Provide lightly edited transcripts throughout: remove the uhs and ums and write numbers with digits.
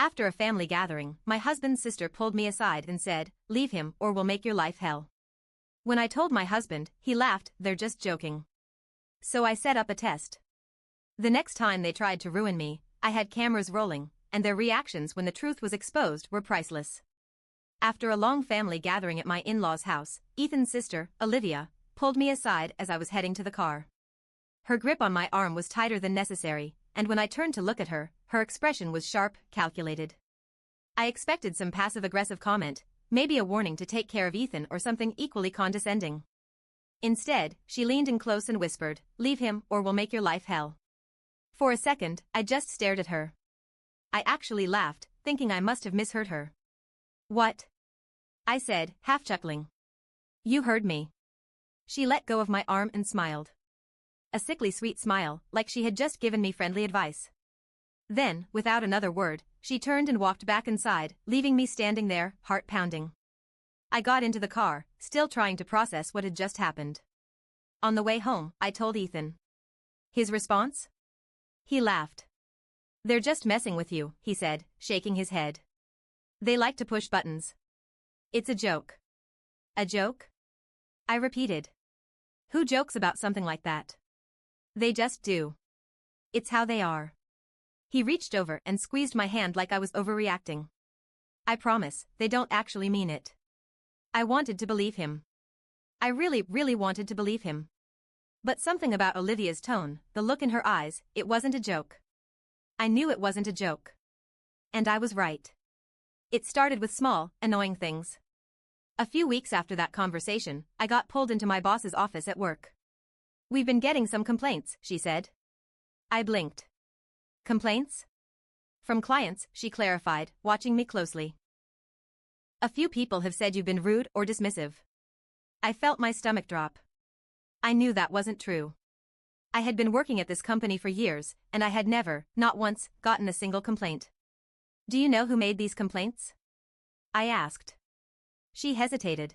After a family gathering, my husband's sister pulled me aside and said, "Leave him or we'll make your life hell." When I told my husband, he laughed, "They're just joking." So I set up a test. The next time they tried to ruin me, I had cameras rolling, and their reactions when the truth was exposed were priceless. After a long family gathering at my in-laws' house, Ethan's sister, Olivia, pulled me aside as I was heading to the car. Her grip on my arm was tighter than necessary, and when I turned to look at her, her expression was sharp, calculated. I expected some passive-aggressive comment, maybe a warning to take care of Ethan or something equally condescending. Instead, she leaned in close and whispered, "Leave him or we'll make your life hell." For a second, I just stared at her. I actually laughed, thinking I must have misheard her. "What?" I said, half chuckling. "You heard me." She let go of my arm and smiled. A sickly sweet smile, like she had just given me friendly advice. Then, without another word, she turned and walked back inside, leaving me standing there, heart pounding. I got into the car, still trying to process what had just happened. On the way home, I told Ethan. His response? He laughed. "They're just messing with you," he said, shaking his head. "They like to push buttons. It's a joke." "A joke?" I repeated. "Who jokes about something like that?" "They just do. It's how they are." He reached over and squeezed my hand like I was overreacting. "I promise, they don't actually mean it." I wanted to believe him. I really, really wanted to believe him. But something about Olivia's tone, the look in her eyes, it wasn't a joke. I knew it wasn't a joke. And I was right. It started with small, annoying things. A few weeks after that conversation, I got pulled into my boss's office at work. "We've been getting some complaints," she said. I blinked. "Complaints?" "From clients," she clarified, watching me closely. "A few people have said you've been rude or dismissive." I felt my stomach drop. I knew that wasn't true. I had been working at this company for years, and I had never, not once, gotten a single complaint. "Do you know who made these complaints?" I asked. She hesitated.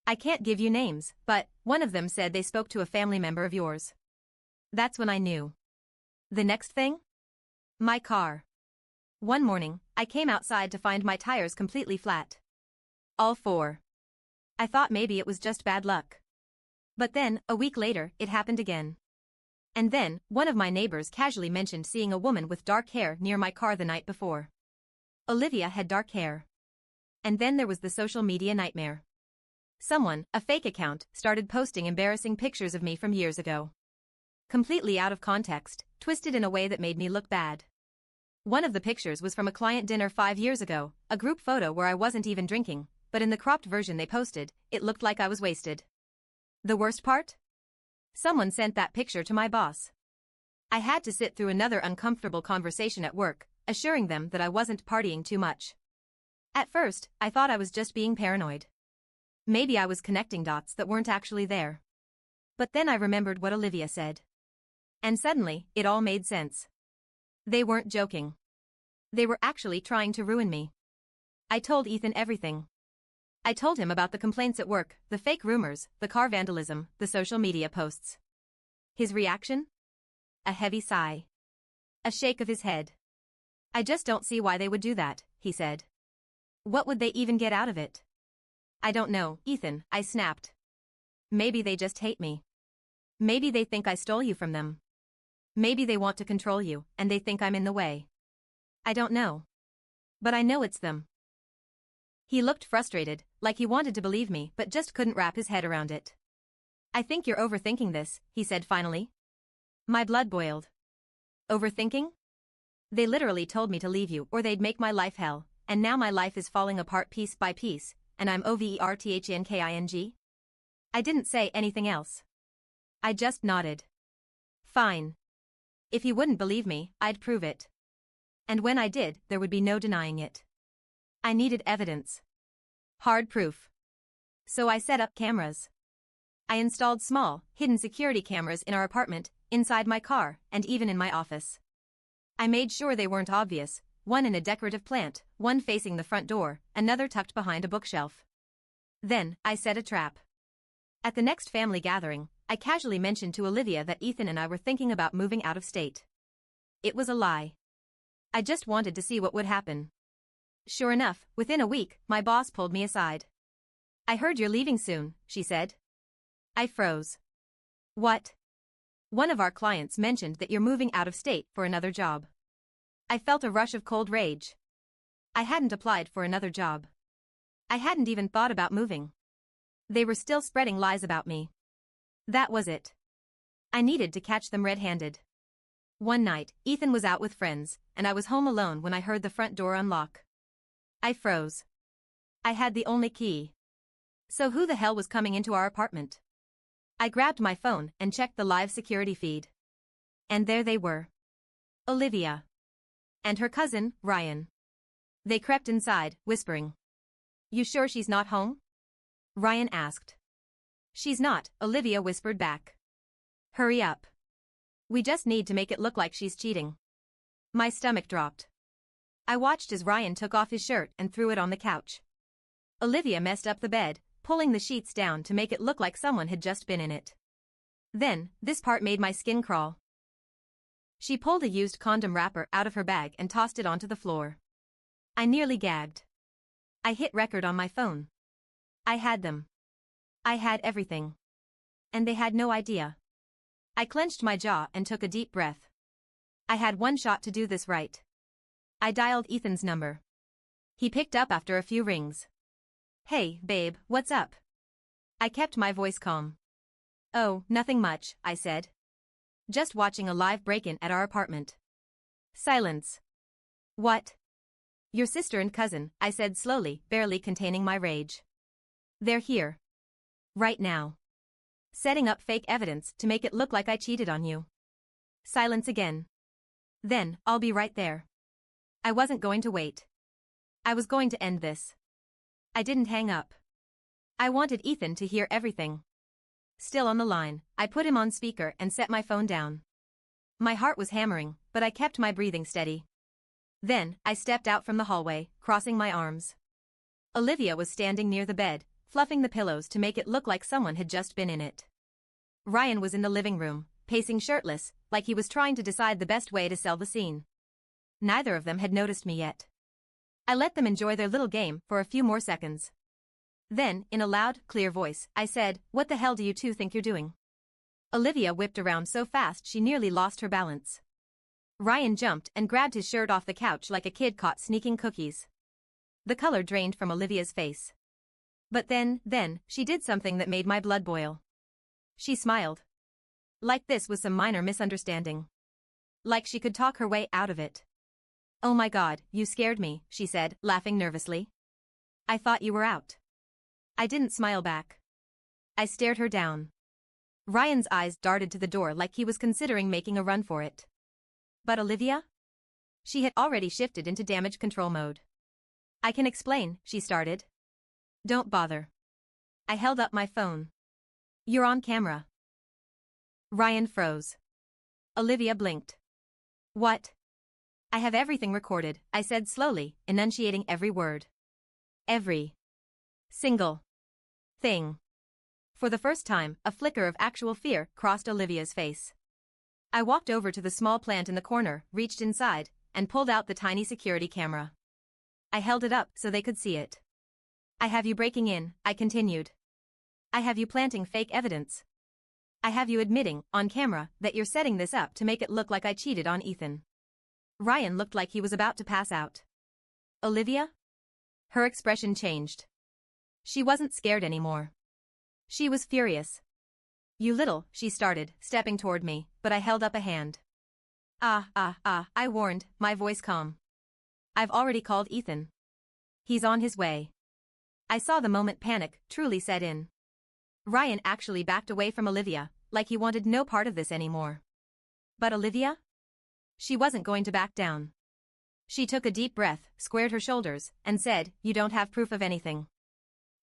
"I can't give you names, but one of them said they spoke to a family member of yours." That's when I knew. The next thing? My car. One morning, I came outside to find my tires completely flat. All four. I thought maybe it was just bad luck. But then, a week later, it happened again. And then, one of my neighbors casually mentioned seeing a woman with dark hair near my car the night before. Olivia had dark hair. And then there was the social media nightmare. Someone, a fake account, started posting embarrassing pictures of me from years ago. Completely out of context, twisted in a way that made me look bad. One of the pictures was from a client dinner 5 years ago, a group photo where I wasn't even drinking, but in the cropped version they posted, it looked like I was wasted. The worst part? Someone sent that picture to my boss. I had to sit through another uncomfortable conversation at work, assuring them that I wasn't partying too much. At first, I thought I was just being paranoid. Maybe I was connecting dots that weren't actually there. But then I remembered what Olivia said. And suddenly, it all made sense. They weren't joking. They were actually trying to ruin me. I told Ethan everything. I told him about the complaints at work, the fake rumors, the car vandalism, the social media posts. His reaction? A heavy sigh. A shake of his head. "I just don't see why they would do that," he said. "What would they even get out of it?" "I don't know, Ethan," I snapped. "Maybe they just hate me. Maybe they think I stole you from them. Maybe they want to control you, and they think I'm in the way. I don't know. But I know it's them." He looked frustrated, like he wanted to believe me but just couldn't wrap his head around it. "I think you're overthinking this," he said finally. My blood boiled. Overthinking? They literally told me to leave you or they'd make my life hell, and now my life is falling apart piece by piece, and I'm overthinking? I didn't say anything else. I just nodded. Fine. If he wouldn't believe me, I'd prove it. And when I did, there would be no denying it. I needed evidence. Hard proof. So I set up cameras. I installed small, hidden security cameras in our apartment, inside my car, and even in my office. I made sure they weren't obvious, one in a decorative plant, one facing the front door, another tucked behind a bookshelf. Then, I set a trap. At the next family gathering, I casually mentioned to Olivia that Ethan and I were thinking about moving out of state. It was a lie. I just wanted to see what would happen. Sure enough, within a week, my boss pulled me aside. I heard you're leaving soon, she said. I froze. What? One of our clients mentioned that you're moving out of state for another job. I felt a rush of cold rage. I hadn't applied for another job. I hadn't even thought about moving. They were still spreading lies about me. That was it. I needed to catch them red-handed. One night, Ethan was out with friends, and I was home alone when I heard the front door unlock. I froze. I had the only key. So who the hell was coming into our apartment? I grabbed my phone and checked the live security feed. And there they were. Olivia. And her cousin, Ryan. They crept inside, whispering. You sure she's not home? Ryan asked. She's not, Olivia whispered back. Hurry up. We just need to make it look like she's cheating. My stomach dropped. I watched as Ryan took off his shirt and threw it on the couch. Olivia messed up the bed, pulling the sheets down to make it look like someone had just been in it. Then, this part made my skin crawl. She pulled a used condom wrapper out of her bag and tossed it onto the floor. I nearly gagged. I hit record on my phone. I had them. I had everything. And they had no idea. I clenched my jaw and took a deep breath. I had one shot to do this right. I dialed Ethan's number. He picked up after a few rings. Hey, babe, what's up? I kept my voice calm. Oh, nothing much, I said. Just watching a live break-in at our apartment. Silence. What? Your sister and cousin, I said slowly, barely containing my rage. They're here. Right now. Setting up fake evidence to make it look like I cheated on you. Silence again. Then, I'll be right there. I wasn't going to wait. I was going to end this. I didn't hang up. I wanted Ethan to hear everything. Still on the line, I put him on speaker and set my phone down. My heart was hammering, but I kept my breathing steady. Then, I stepped out from the hallway, crossing my arms. Olivia was standing near the bed, fluffing the pillows to make it look like someone had just been in it. Ryan was in the living room, pacing shirtless, like he was trying to decide the best way to sell the scene. Neither of them had noticed me yet. I let them enjoy their little game for a few more seconds. Then, in a loud, clear voice, I said, "What the hell do you two think you're doing?" Olivia whipped around so fast she nearly lost her balance. Ryan jumped and grabbed his shirt off the couch like a kid caught sneaking cookies. The color drained from Olivia's face. But then, she did something that made my blood boil. She smiled. Like this was some minor misunderstanding. Like she could talk her way out of it. "Oh my God, you scared me," she said, laughing nervously. "I thought you were out." I didn't smile back. I stared her down. Ryan's eyes darted to the door like he was considering making a run for it. But Olivia? She had already shifted into damage control mode. "I can explain," she started. "Don't bother." I held up my phone. "You're on camera." Ryan froze. Olivia blinked. "What?" "I have everything recorded," I said slowly, enunciating every word. Every single thing. For the first time, a flicker of actual fear crossed Olivia's face. I walked over to the small plant in the corner, reached inside, and pulled out the tiny security camera. I held it up so they could see it. "I have you breaking in," I continued. "I have you planting fake evidence. I have you admitting, on camera, that you're setting this up to make it look like I cheated on Ethan." Ryan looked like he was about to pass out. "Olivia?" Her expression changed. She wasn't scared anymore. She was furious. "You little," she started, stepping toward me, but I held up a hand. I warned, my voice calm. "I've already called Ethan. He's on his way." I saw the moment panic truly set in. Ryan actually backed away from Olivia, like he wanted no part of this anymore. But Olivia? She wasn't going to back down. She took a deep breath, squared her shoulders, and said, "You don't have proof of anything."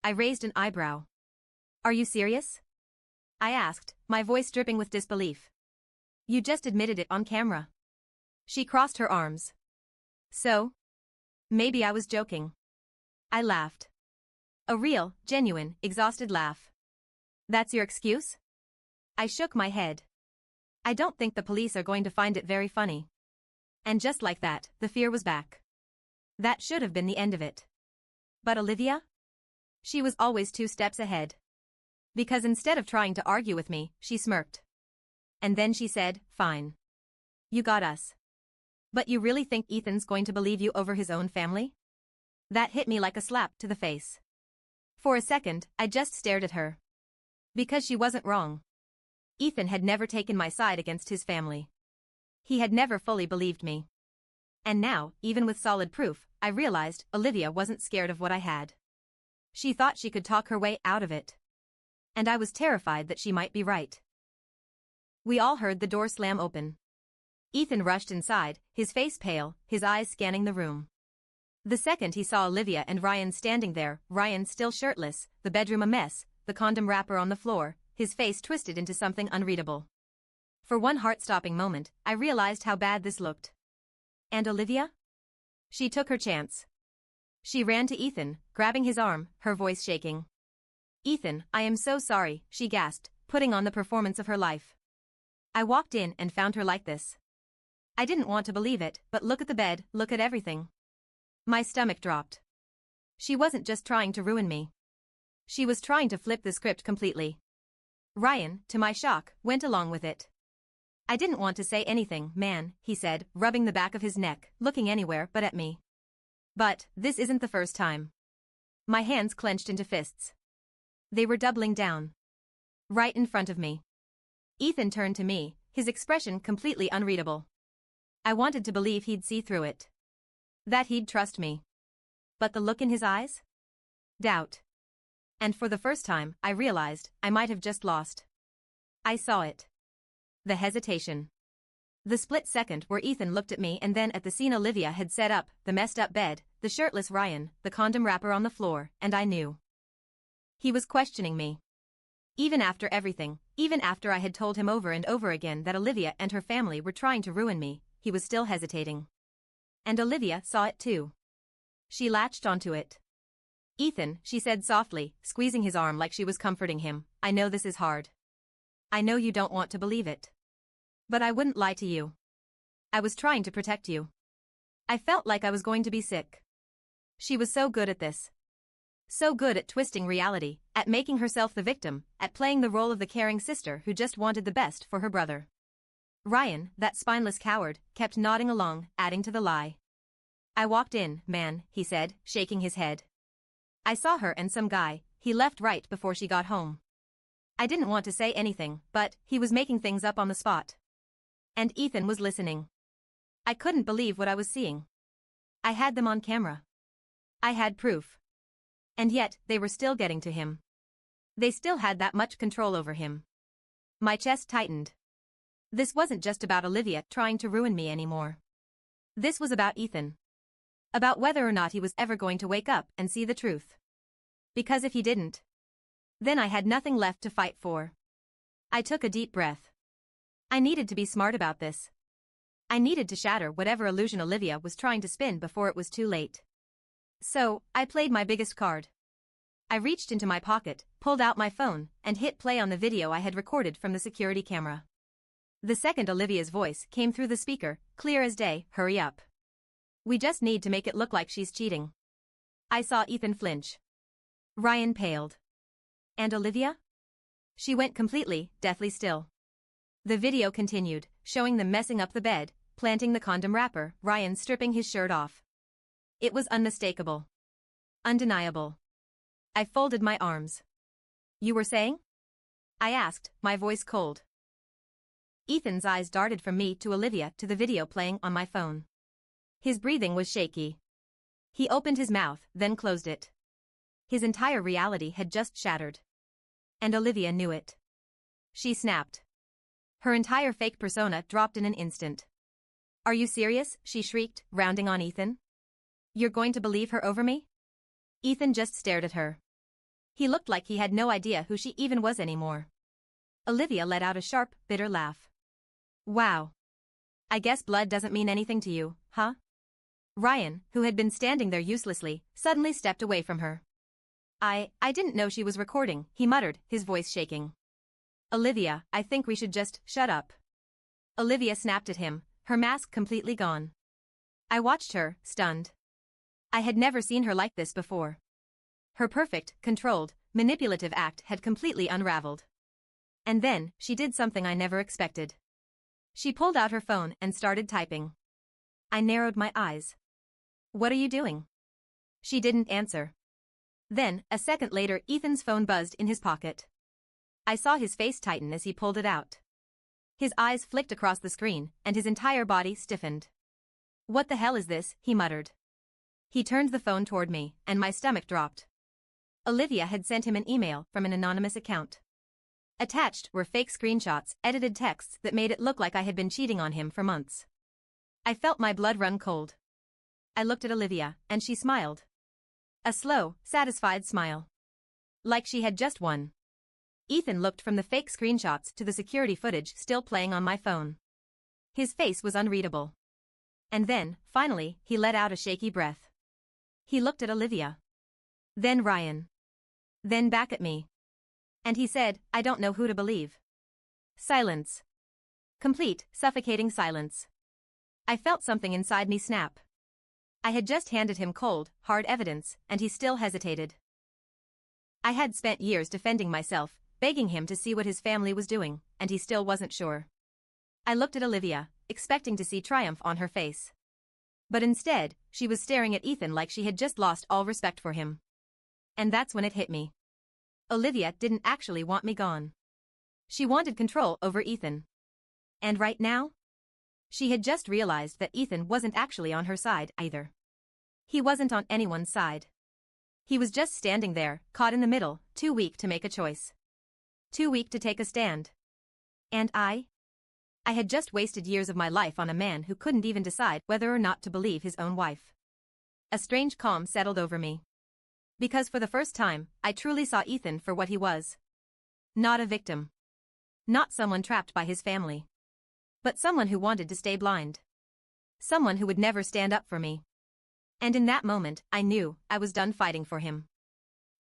I raised an eyebrow. "Are you serious?" I asked, my voice dripping with disbelief. "You just admitted it on camera." She crossed her arms. "So? Maybe I was joking." I laughed. A real, genuine, exhausted laugh. "That's your excuse?" I shook my head. "I don't think the police are going to find it very funny." And just like that, the fear was back. That should have been the end of it. But Olivia? She was always 2 steps ahead. Because instead of trying to argue with me, she smirked. And then she said, "Fine. You got us. But you really think Ethan's going to believe you over his own family?" That hit me like a slap to the face. For a second, I just stared at her. Because she wasn't wrong. Ethan had never taken my side against his family. He had never fully believed me. And now, even with solid proof, I realized Olivia wasn't scared of what I had. She thought she could talk her way out of it. And I was terrified that she might be right. We all heard the door slam open. Ethan rushed inside, his face pale, his eyes scanning the room. The second he saw Olivia and Ryan standing there, Ryan still shirtless, the bedroom a mess, the condom wrapper on the floor, his face twisted into something unreadable. For one heart-stopping moment, I realized how bad this looked. And Olivia? She took her chance. She ran to Ethan, grabbing his arm, her voice shaking. "Ethan, I am so sorry," she gasped, putting on the performance of her life. I walked in and found her like this. I didn't want to believe it, but look at the bed, look at everything. My stomach dropped. She wasn't just trying to ruin me. She was trying to flip the script completely. Ryan, to my shock, went along with it. "I didn't want to say anything, man," he said, rubbing the back of his neck, looking anywhere but at me. "But, this isn't the first time." My hands clenched into fists. They were doubling down. Right in front of me. Ethan turned to me, his expression completely unreadable. I wanted to believe he'd see through it. That he'd trust me. But the look in his eyes? Doubt. And for the first time, I realized I might have just lost. I saw it. The hesitation. The split second where Ethan looked at me and then at the scene Olivia had set up, the messed up bed, the shirtless Ryan, the condom wrapper on the floor, and I knew. He was questioning me. Even after everything, even after I had told him over and over again that Olivia and her family were trying to ruin me, he was still hesitating. And Olivia saw it too. She latched onto it. "Ethan," she said softly, squeezing his arm like she was comforting him, "I know this is hard. I know you don't want to believe it. But I wouldn't lie to you. I was trying to protect you. I felt like I was going to be sick." She was so good at this. So good at twisting reality, at making herself the victim, at playing the role of the caring sister who just wanted the best for her brother. Ryan, that spineless coward, kept nodding along, adding to the lie. "I walked in, man," he said, shaking his head. "I saw her and some guy, he left right before she got home. I didn't want to say anything, but he was making things up on the spot. And Ethan was listening. I couldn't believe what I was seeing. I had them on camera. I had proof. And yet, they were still getting to him. They still had that much control over him. My chest tightened. This wasn't just about Olivia trying to ruin me anymore. This was about Ethan. About whether or not he was ever going to wake up and see the truth. Because if he didn't, then I had nothing left to fight for. I took a deep breath. I needed to be smart about this. I needed to shatter whatever illusion Olivia was trying to spin before it was too late. So, I played my biggest card. I reached into my pocket, pulled out my phone, and hit play on the video I had recorded from the security camera. The second Olivia's voice came through the speaker, clear as day, "Hurry up. We just need to make it look like she's cheating." I saw Ethan flinch. Ryan paled. And Olivia? She went completely, deathly still. The video continued, showing them messing up the bed, planting the condom wrapper, Ryan stripping his shirt off. It was unmistakable. Undeniable. I folded my arms. "You were saying?" I asked, my voice cold. Ethan's eyes darted from me to Olivia to the video playing on my phone. His breathing was shaky. He opened his mouth, then closed it. His entire reality had just shattered. And Olivia knew it. She snapped. Her entire fake persona dropped in an instant. "Are you serious?" she shrieked, rounding on Ethan. "You're going to believe her over me?" Ethan just stared at her. He looked like he had no idea who she even was anymore. Olivia let out a sharp, bitter laugh. "Wow. I guess blood doesn't mean anything to you, huh?" Ryan, who had been standing there uselessly, suddenly stepped away from her. I didn't know she was recording," he muttered, his voice shaking. "Olivia, I think we should just shut up." Olivia snapped at him, her mask completely gone. I watched her, stunned. I had never seen her like this before. Her perfect, controlled, manipulative act had completely unraveled. And then, she did something I never expected. She pulled out her phone and started typing. I narrowed my eyes. What are you doing? She didn't answer. Then, a second later, Ethan's phone buzzed in his pocket. I saw his face tighten as he pulled it out. His eyes flicked across the screen, and his entire body stiffened. What the hell is this? He muttered. He turned the phone toward me, and my stomach dropped. Olivia had sent him an email from an anonymous account. Attached were fake screenshots, edited texts that made it look like I had been cheating on him for months. I felt my blood run cold. I looked at Olivia, and she smiled. A slow, satisfied smile. Like she had just won. Ethan looked from the fake screenshots to the security footage still playing on my phone. His face was unreadable. And then, finally, he let out a shaky breath. He looked at Olivia. Then Ryan. Then back at me. And he said, I don't know who to believe. Silence. Complete, suffocating silence. I felt something inside me snap. I had just handed him cold, hard evidence, and he still hesitated. I had spent years defending myself, begging him to see what his family was doing, and he still wasn't sure. I looked at Olivia, expecting to see triumph on her face. But instead, she was staring at Ethan like she had just lost all respect for him. And that's when it hit me. Olivia didn't actually want me gone. She wanted control over Ethan. And right now? She had just realized that Ethan wasn't actually on her side either. He wasn't on anyone's side. He was just standing there, caught in the middle, too weak to make a choice. Too weak to take a stand. And I had just wasted years of my life on a man who couldn't even decide whether or not to believe his own wife. A strange calm settled over me. Because for the first time, I truly saw Ethan for what he was. Not a victim. Not someone trapped by his family. But someone who wanted to stay blind. Someone who would never stand up for me. And in that moment, I knew I was done fighting for him.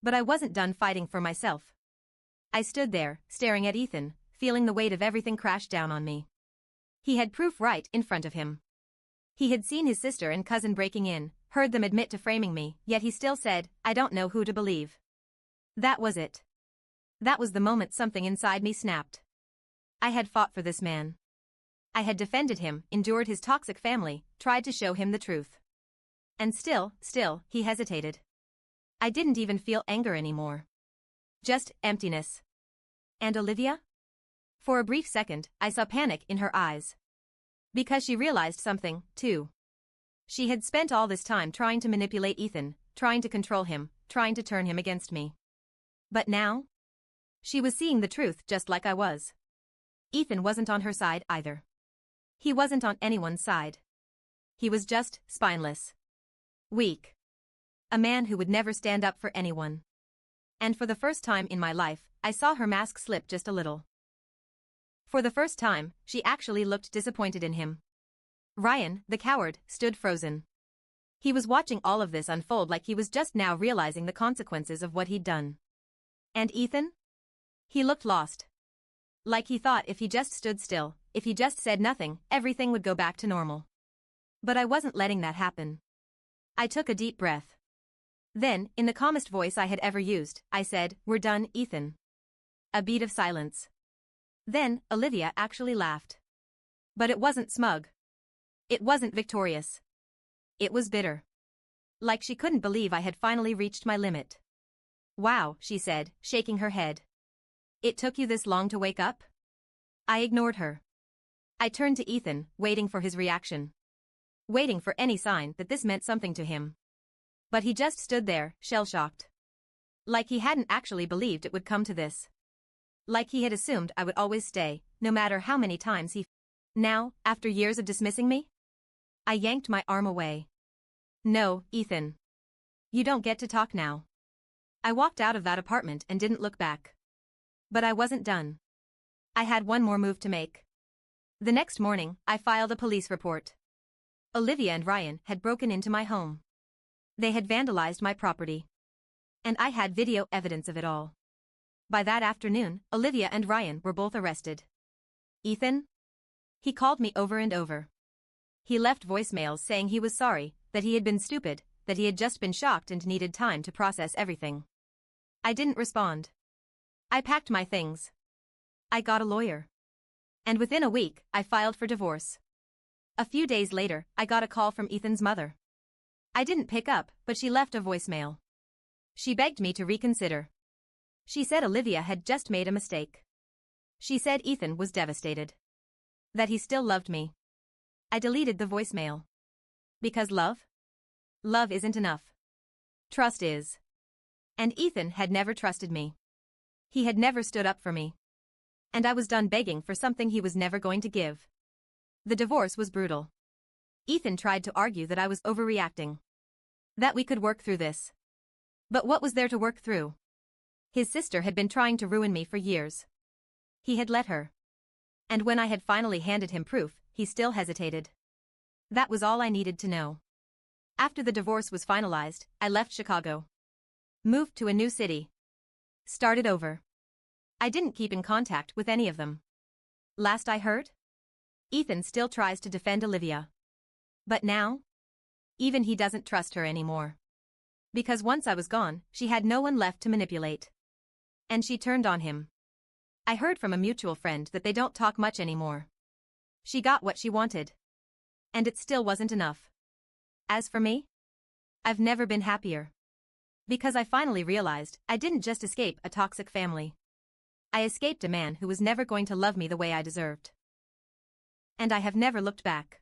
But I wasn't done fighting for myself. I stood there, staring at Ethan, feeling the weight of everything crash down on me. He had proof right in front of him. He had seen his sister and cousin breaking in, heard them admit to framing me, yet he still said, I don't know who to believe. That was it. That was the moment something inside me snapped. I had fought for this man. I had defended him, endured his toxic family, tried to show him the truth. And still, he hesitated. I didn't even feel anger anymore. Just emptiness. And Olivia? For a brief second, I saw panic in her eyes. Because she realized something, too. She had spent all this time trying to manipulate Ethan, trying to control him, trying to turn him against me. But now? She was seeing the truth just like I was. Ethan wasn't on her side either. He wasn't on anyone's side. He was just spineless. Weak. A man who would never stand up for anyone. And for the first time in my life, I saw her mask slip just a little. For the first time, she actually looked disappointed in him. Ryan, the coward, stood frozen. He was watching all of this unfold like he was just now realizing the consequences of what he'd done. And Ethan? He looked lost. Like he thought if he just stood still, if he just said nothing, everything would go back to normal. But I wasn't letting that happen. I took a deep breath. Then, in the calmest voice I had ever used, I said, We're done, Ethan. A beat of silence. Then, Olivia actually laughed. But it wasn't smug. It wasn't victorious. It was bitter. Like she couldn't believe I had finally reached my limit. Wow, she said, shaking her head. It took you this long to wake up? I ignored her. I turned to Ethan, waiting for his reaction. Waiting for any sign that this meant something to him. But he just stood there, shell-shocked. Like he hadn't actually believed it would come to this. Like he had assumed I would always stay, no matter how many times he... Now, after years of dismissing me? I yanked my arm away. No, Ethan. You don't get to talk now. I walked out of that apartment and didn't look back. But I wasn't done. I had one more move to make. The next morning, I filed a police report. Olivia and Ryan had broken into my home. They had vandalized my property. And I had video evidence of it all. By that afternoon, Olivia and Ryan were both arrested. Ethan? He called me over and over. He left voicemails saying he was sorry, that he had been stupid, that he had just been shocked and needed time to process everything. I didn't respond. I packed my things. I got a lawyer. And within a week, I filed for divorce. A few days later, I got a call from Ethan's mother. I didn't pick up, but she left a voicemail. She begged me to reconsider. She said Olivia had just made a mistake. She said Ethan was devastated. That he still loved me. I deleted the voicemail. Because love? Love isn't enough. Trust is. And Ethan had never trusted me. He had never stood up for me. And I was done begging for something he was never going to give. The divorce was brutal. Ethan tried to argue that I was overreacting. That we could work through this. But what was there to work through? His sister had been trying to ruin me for years. He had let her. And when I had finally handed him proof, he still hesitated. That was all I needed to know. After the divorce was finalized, I left Chicago. Moved to a new city. Started over. I didn't keep in contact with any of them. Last I heard? Ethan still tries to defend Olivia. But now? Even he doesn't trust her anymore. Because once I was gone, she had no one left to manipulate. And she turned on him. I heard from a mutual friend that they don't talk much anymore. She got what she wanted. And it still wasn't enough. As for me? I've never been happier. Because I finally realized I didn't just escape a toxic family. I escaped a man who was never going to love me the way I deserved. And I have never looked back.